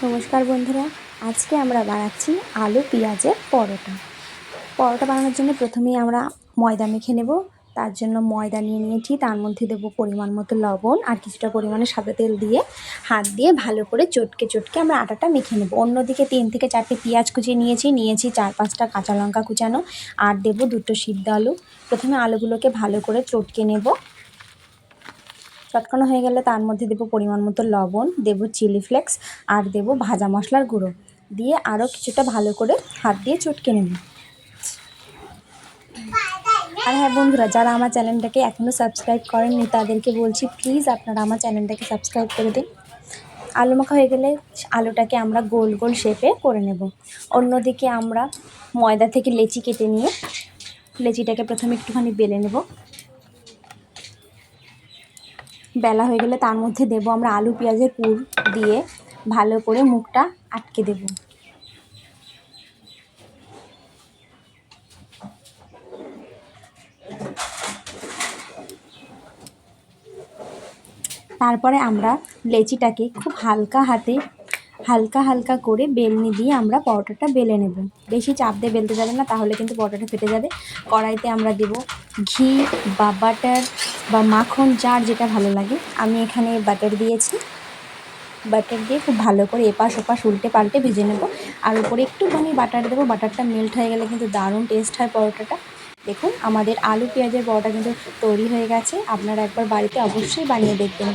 নমস্কার বন্ধুরা, আজকে আমরা বানাচ্ছি আলু পেঁয়াজের পরোটা। পরোটা বানানোর জন্য প্রথমেই আমরা ময়দা মেখে নেব। তার জন্য ময়দা নিয়ে নিয়েছি, তার মধ্যে দেবো পরিমাণ মতো লবণ আর কিছুটা পরিমাণে সাদা তেল দিয়ে হাত দিয়ে ভালো করে চটকে চটকে আমরা আটাটা মেখে নেব। অন্যদিকে 3 থেকে 4টে পেঁয়াজ কুচিয়ে নিয়েছি 4-5টা কাঁচা লঙ্কা কুচানো আর দেবো 2টো সিদ্ধ আলু। প্রথমে আলুগুলোকে ভালো করে চটকে নেব। চটকানো হয়ে গেলে তার মধ্যে দেবো পরিমাণ মতো লবণ, দেবো চিলি ফ্লেক্স আর দেবো ভাজা মশলার গুঁড়ো দিয়ে আরও কিছুটা ভালো করে হাত দিয়ে চটকে নেব। আর হ্যাঁ বন্ধুরা, যারা আমার চ্যানেলটাকে এখনও সাবস্ক্রাইব করেননি তাদেরকে বলছি, প্লিজ আপনারা আমার চ্যানেলটাকে সাবস্ক্রাইব করে দিন। আলু মাখা হয়ে গেলে আলুটাকে আমরা গোল গোল শেপে করে নেব। অন্যদিকে আমরা ময়দা থেকে লেচি কেটে নিয়ে লেচিটাকে প্রথমে একটুখানি বেলে নেব। বেলা হয়ে গেলে তার মধ্যে দেবো আমরা আলু পেঁয়াজের পুর দিয়ে ভালো করে মুখটা আটকে দেব। তারপরে আমরা লেচিটাকে খুব হালকা হালকা করে বেলনি দিয়ে আমরা পরোটাটা বেলে নেব। বেশি চাপ দিয়ে বেলতে যাবে না, তাহলে কিন্তু পরোটাটা ফেটে যাবে। কড়াইতে আমরা দেব ঘি বা বাটার বা মাখন, যার যেটা ভালো লাগে। আমি এখানে বাটার দিয়েছি। বাটার দিয়ে খুব ভালো করে এপাশ ওপাশ উল্টে পাল্টে ভেজে নেব। আর উপরে একটুখানি বাটার দেবো। বাটারটা মেল্ট হয়ে গেলে কিন্তু দারুণ টেস্ট হয় পরোটাটা। দেখুন, আমাদের আলু পেঁয়াজের পরোটা কিন্তু তৈরি হয়ে গেছে। আপনারা একবার বাড়িতে অবশ্যই বানিয়ে দেখবেন।